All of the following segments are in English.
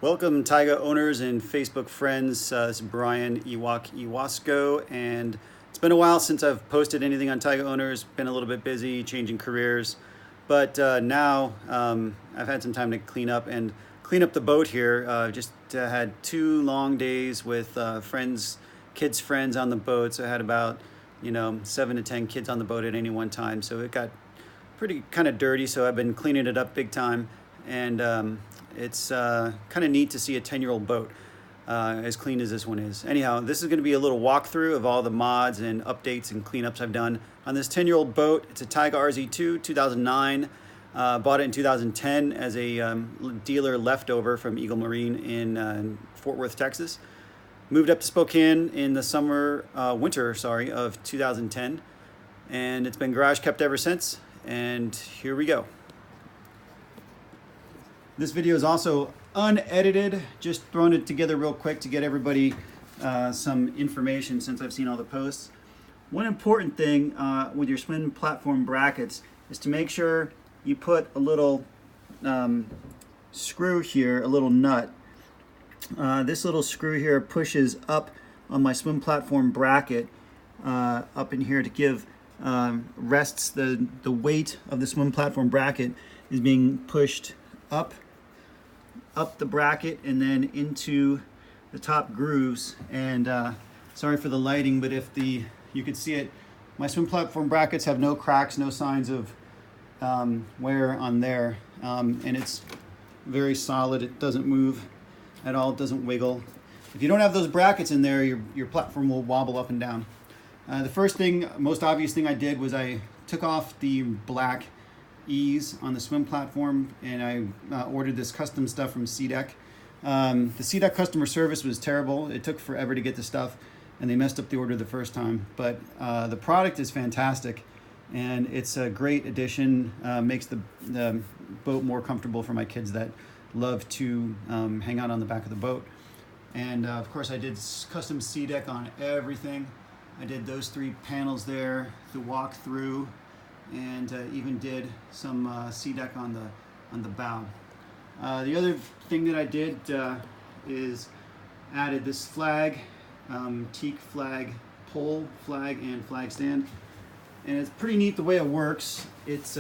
Welcome, Tige owners and Facebook friends. This is Brian Iwasco, and it's been a while since I've posted anything on Tige owners. Been a little bit busy changing careers, but now I've had some time to clean up the boat here. Just had 2 long days with kids' friends on the boat. So I had about 7 to 10 kids on the boat at any one time. So it got pretty kind of dirty. So I've been cleaning it up big time, and it's kind of neat to see a 10-year-old boat as clean as this one is. Anyhow, this is going to be a little walkthrough of all the mods and updates and cleanups I've done on this 10-year-old boat. It's a Tige RZ2, 2009. Bought it in 2010 as a dealer leftover from Eagle Marine in Fort Worth, Texas. Moved up to Spokane in the winter of 2010. And it's been garage kept ever since. And here we go. This video is also unedited, just throwing it together real quick to get everybody some information since I've seen all the posts. One important thing with your swim platform brackets is to make sure you put a little screw here, a little nut. This little screw here pushes up on my swim platform bracket up in here to give rests. The weight of the swim platform bracket is being pushed up the bracket and then into the top grooves. And sorry for the lighting, but you could see it, my swim platform brackets have no cracks, no signs of wear on there, and it's very solid. It doesn't move at all. It doesn't wiggle. If you don't have those brackets in there, your platform will wobble up and down. The first thing, most obvious thing I did was I took off the black ease on the swim platform, and I ordered this custom stuff from Cdeck. The Cdeck customer service was terrible. It took forever to get the stuff, and they messed up the order the first time. But the product is fantastic, and it's a great addition. Makes the boat more comfortable for my kids that love to hang out on the back of the boat. And of course, I did custom Cdeck on everything. I did those 3 panels there, the walk through, and even did some Cdeck on the bow. The other thing that I did is added this flag, teak flag, pole flag, and flag stand. And it's pretty neat the way it works. It's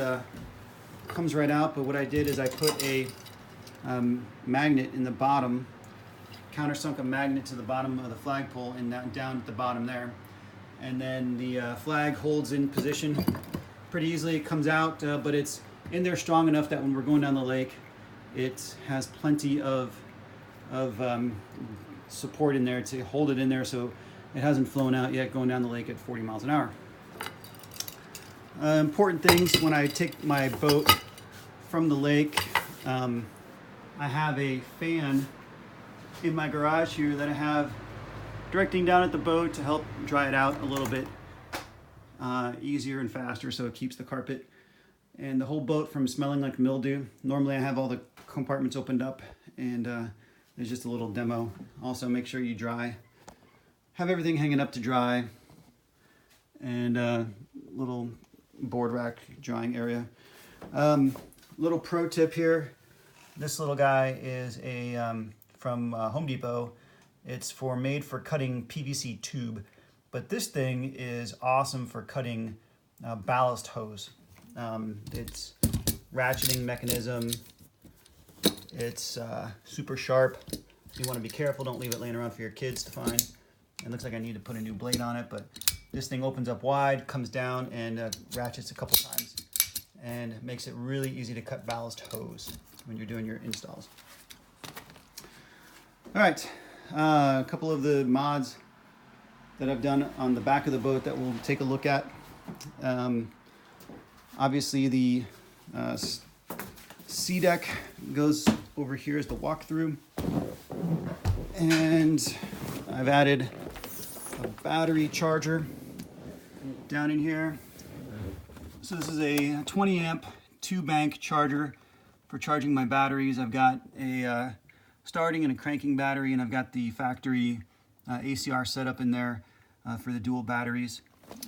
comes right out, but what I did is I put a magnet in the bottom, countersunk a magnet to the bottom of the flagpole and down at the bottom there. And then the flag holds in position pretty easily. It comes out, but it's in there strong enough that when we're going down the lake, it has plenty of support in there to hold it in there, so it hasn't flown out yet going down the lake at 40 miles an hour. Important things when I take my boat from the lake, I have a fan in my garage here that I have directing down at the boat to help dry it out a little bit easier and faster, so it keeps the carpet and the whole boat from smelling like mildew. Normally I have all the compartments opened up, and there's just a little demo. Also, make sure you have everything hanging up to dry, and little board rack drying area. Little pro tip here, this little guy is from Home Depot. It's made for cutting PVC tube, but this thing is awesome for cutting ballast hose. It's ratcheting mechanism. It's super sharp. You want to be careful. Don't leave it laying around for your kids to find. It looks like I need to put a new blade on it, but this thing opens up wide, comes down, and ratchets a couple times, and makes it really easy to cut ballast hose when you're doing your installs. All right. A couple of the mods that I've done on the back of the boat that we'll take a look at. Obviously, the Cdeck goes over here as the walkthrough, and I've added a battery charger down in here. So this is a 20 amp 2-bank charger for charging my batteries. I've got a starting and a cranking battery, and I've got the factory ACR setup in there for the dual batteries.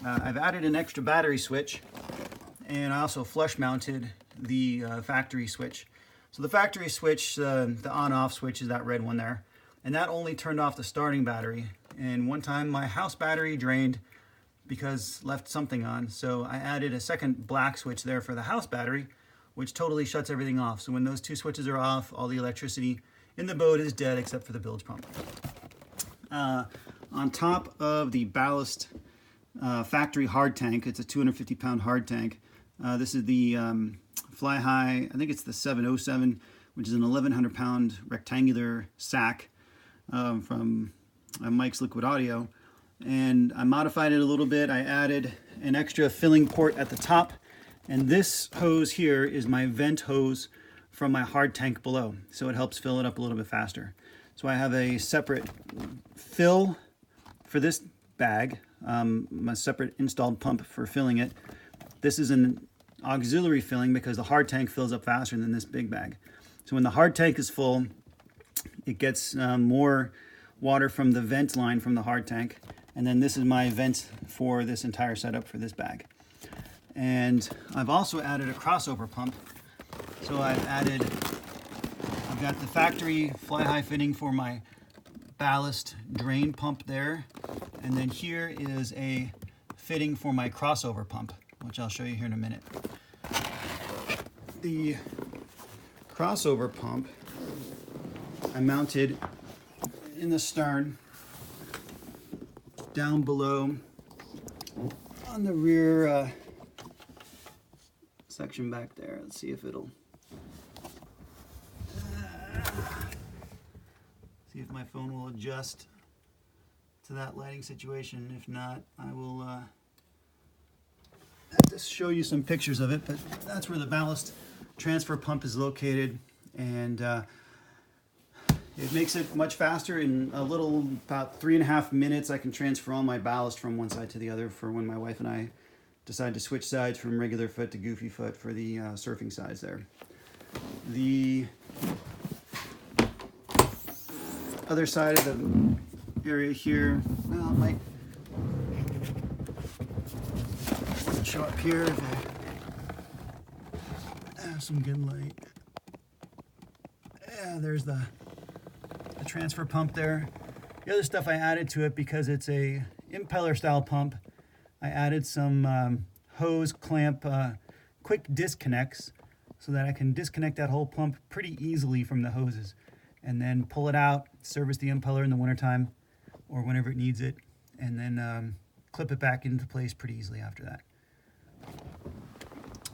I've added an extra battery switch, and I also flush mounted the factory switch So the factory switch, the on-off switch is that red one there, and that only turned off the starting battery. And one time my house battery drained because left something on, so I added a second black switch there for the house battery, which totally shuts everything off. So when those two switches are off, all the electricity in the boat is dead except for the bilge pump. On top of the ballast factory hard tank, it's a 250-pound hard tank. This is the Fly High, I think it's the 707, which is an 1,100-pound rectangular sack from Mike's Liquid Audio. And I modified it a little bit. I added an extra filling port at the top. And this hose here is my vent hose from my hard tank below. So it helps fill it up a little bit faster. So I have a separate fill for this bag, a separate installed pump for filling it. This is an auxiliary filling because the hard tank fills up faster than this big bag. So when the hard tank is full, it gets more water from the vent line from the hard tank. And then this is my vent for this entire setup for this bag. And I've also added a crossover pump. So I've got the factory Fly High fitting for my ballast drain pump there. And then here is a fitting for my crossover pump, which I'll show you here in a minute. The crossover pump I mounted in the stern down below on the rear section back there. Let's see if it'll see if my phone will adjust to that lighting situation. If not, I will have to show you some pictures of it, but that's where the ballast transfer pump is located, and it makes it much faster. In about 3.5 minutes, I can transfer all my ballast from one side to the other for when my wife and I decide to switch sides from regular foot to goofy foot for the surfing sides there. The other side of the area here, well, it might show up here if I have some good light. Yeah, there's the transfer pump there. The other stuff I added to it, because it's a impeller style pump, I added some hose clamp quick disconnects so that I can disconnect that whole pump pretty easily from the hoses and then pull it out, service the impeller in the wintertime or whenever it needs it, and then clip it back into place pretty easily after that.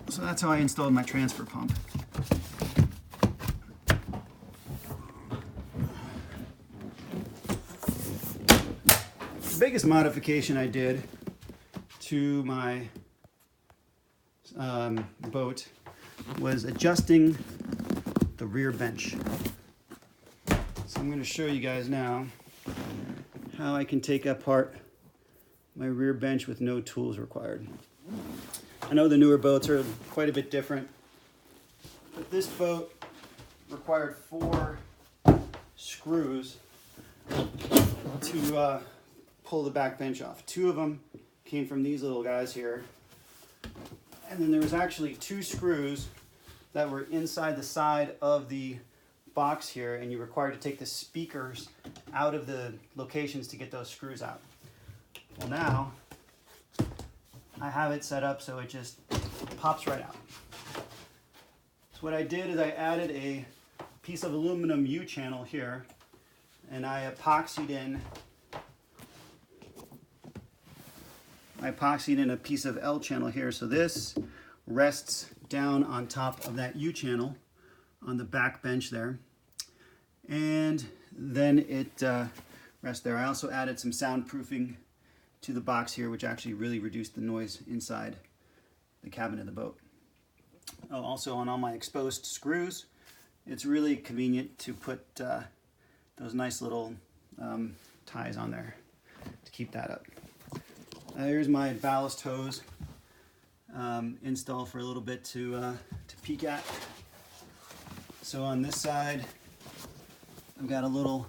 So that's how I installed my transfer pump. The biggest modification I did to my boat was adjusting the rear bench. So I'm going to show you guys now how I can take apart my rear bench with no tools required. I know the newer boats are quite a bit different, but this boat required 4 screws to pull the back bench off. 2 of them came from these little guys here, and then there was actually 2 screws that were inside the side of the box here, and you're required to take the speakers out of the locations to get those screws out. Well, now I have it set up so it just pops right out. So what I did is I added a piece of aluminum U-channel here, and I epoxied in a piece of L channel here. So this rests down on top of that U-channel on the back bench there, and then it rests there. I also added some soundproofing to the box here, which actually really reduced the noise inside the cabin of the boat. Oh, also on all my exposed screws, it's really convenient to put those nice little ties on there to keep that up. Here's my ballast hose install for a little bit to peek at. So on this side, I've got a little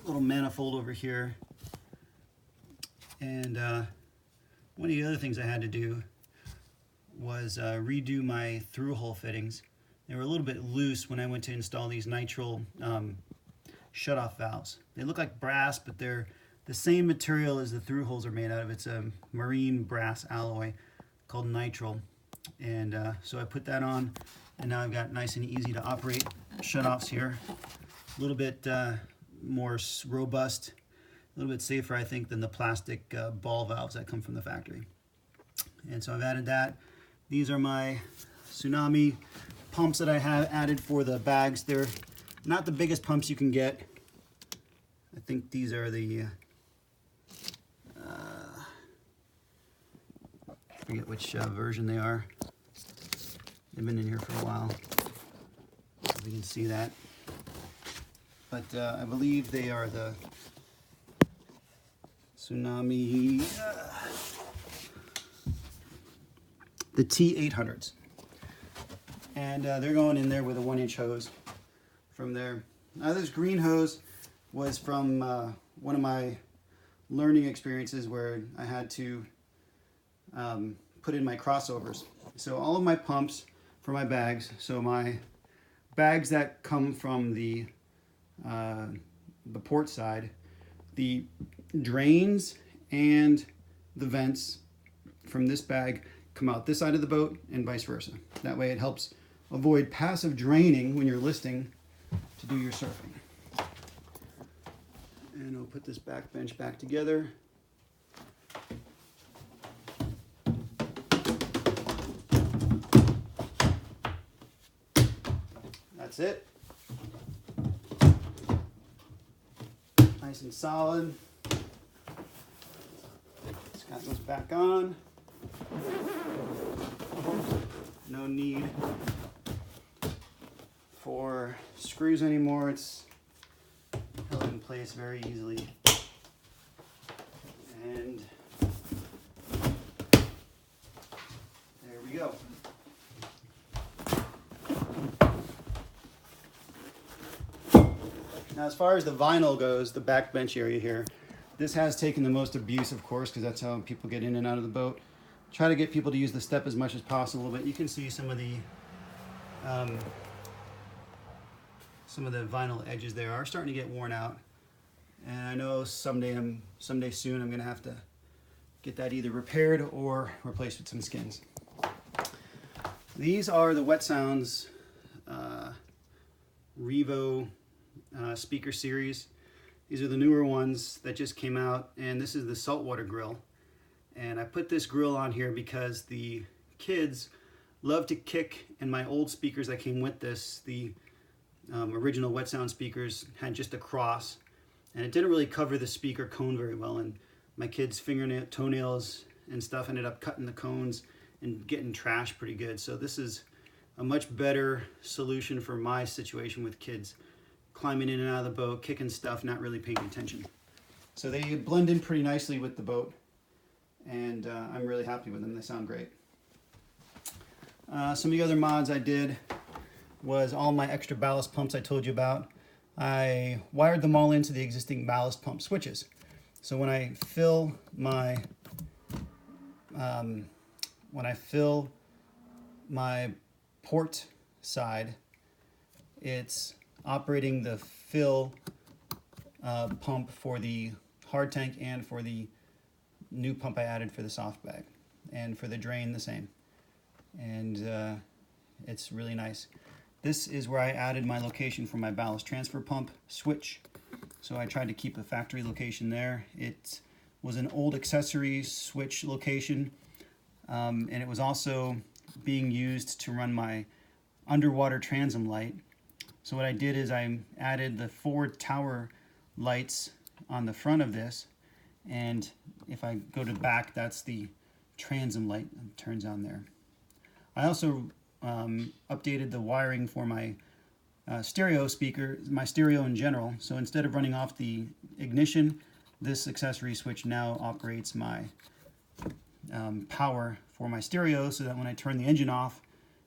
manifold over here, and one of the other things I had to do was redo my through hole fittings. They were a little bit loose when I went to install these nitrile shutoff valves. They look like brass, but they're the same material as the through holes are made out of. It's a marine brass alloy called nitrile. And so I put that on, and now I've got nice and easy to operate shutoffs here. A little bit more robust, a little bit safer, I think, than the plastic ball valves that come from the factory. And so I've added that. These are my Tsunami pumps that I have added for the bags. They're not the biggest pumps you can get. I think these are the, I forget which version they are. They've been in here for a while. If you can see that. But I believe they are the Tsunami, the T800s. And they're going in there with a 1-inch hose from there. Now this green hose was from one of my learning experiences where I had to put in my crossovers. So all of my pumps for my bags, so my bags that come from the port side, the drains and the vents from this bag come out this side of the boat and vice versa. That way it helps avoid passive draining when you're listing to do your surfing. And I'll put this back bench back together. That's it. Nice and solid. Just got those back on. No need for screws anymore. It's held in place very easily. And there we go. Now, as far as the vinyl goes, the back bench area here, this has taken the most abuse, of course, because that's how people get in and out of the boat. Try to get people to use the step as much as possible, but you can see some of the vinyl edges there are starting to get worn out. And I know someday soon I'm going to have to get that either repaired or replaced with some skins. These are the Wet Sounds Revo speaker series. These are the newer ones that just came out, and this is the saltwater grill. And I put this grill on here because the kids love to kick, and my old speakers that came with this, the original Wet Sound speakers, had just a cross, and it didn't really cover the speaker cone very well, and my kids' fingernail, toenails and stuff ended up cutting the cones and getting trashed pretty good. So this is a much better solution for my situation with kids climbing in and out of the boat, kicking stuff, not really paying attention. So they blend in pretty nicely with the boat, and I'm really happy with them. They sound great. Some of the other mods I did was all my extra ballast pumps I told you about. I wired them all into the existing ballast pump switches. So when I fill my port side, it's operating the fill pump for the hard tank and for the new pump I added for the soft bag, and for the drain the same. And it's really nice. This is where I added my location for my ballast transfer pump switch. So I tried to keep a factory location there. It was an old accessory switch location, and it was also being used to run my underwater transom light. So what I did is I added the forward tower lights on the front of this, and if I go to back, that's the transom light that turns on there. I also updated the wiring for my stereo speaker, my stereo in general. So instead of running off the ignition, this accessory switch now operates my power for my stereo, so that when I turn the engine off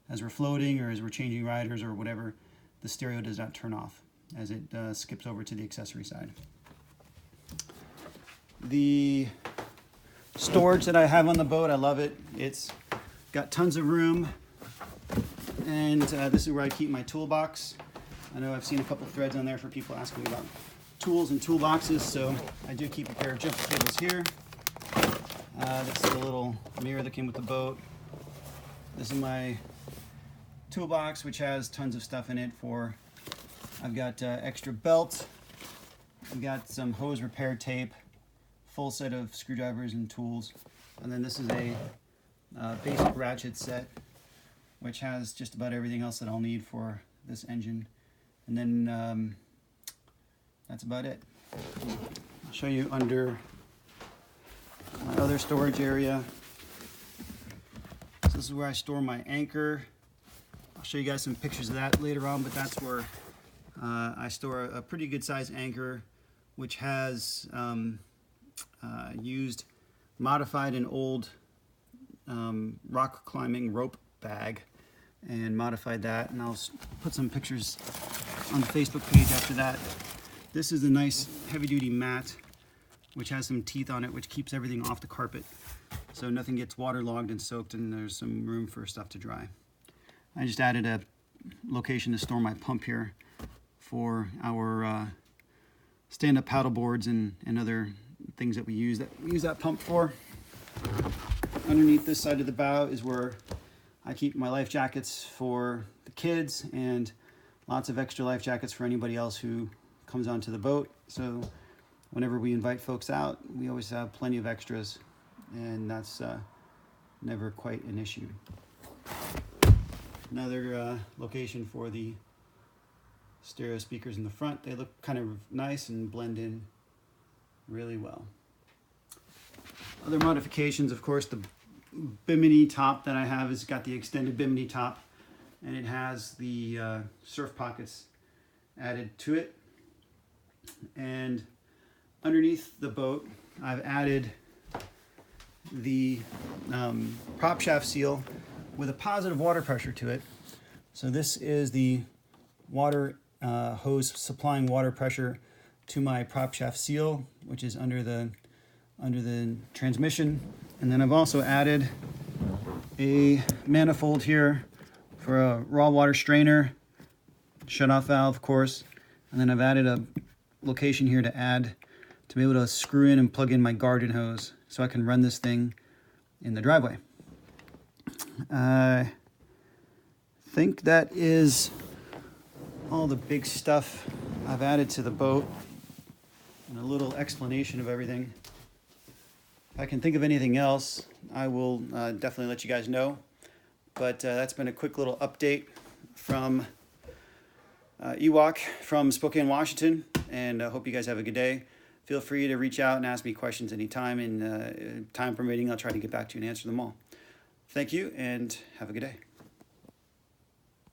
as we're floating or as we're changing riders or whatever, the stereo does not turn off as it skips over to the accessory side. The storage that I have on the boat, I love it. It's got tons of room. And this is where I keep my toolbox. I know I've seen a couple threads on there for people asking about tools and toolboxes, so I do keep a pair of jumper cables here. This is a little mirror that came with the boat. This is my toolbox, which has tons of stuff in it for, I've got extra belt, I've got some hose repair tape, full set of screwdrivers and tools, and then this is a basic ratchet set, which has just about everything else that I'll need for this engine. And then that's about it. I'll show you under my other storage area. So this is where I store my anchor. I'll show you guys some pictures of that later on, but that's where I store a pretty good sized anchor, which has modified an old rock climbing rope bag and modified that, and I'll put some pictures on the Facebook page after that. This is a nice heavy-duty mat which has some teeth on it, which keeps everything off the carpet so nothing gets waterlogged and soaked, and there's some room for stuff to dry. I just added a location to store my pump here for our stand-up paddle boards and other things that we use that pump for. Underneath this side of the bow is where I keep my life jackets for the kids and lots of extra life jackets for anybody else who comes onto the boat. So whenever we invite folks out, we always have plenty of extras, and that's never quite an issue. Another location for the stereo speakers in the front. They look kind of nice and blend in really well. Other modifications, of course, the bimini top that I have has got the extended bimini top, and it has the surf pockets added to it. And underneath the boat, I've added the prop shaft seal with a positive water pressure to it. So this is the water hose supplying water pressure to my prop shaft seal, which is under the transmission. And then I've also added a manifold here for a raw water strainer, shutoff valve, of course. And then I've added a location here to be able to screw in and plug in my garden hose so I can run this thing in the driveway. I think that is all the big stuff I've added to the boat, and a little explanation of everything. If I can think of anything else, I will definitely let you guys know. But that's been a quick little update from Ewok from Spokane, Washington, and I hope you guys have a good day. Feel free to reach out and ask me questions anytime, and time permitting, I'll try to get back to you and answer them all. Thank you, and have a good day.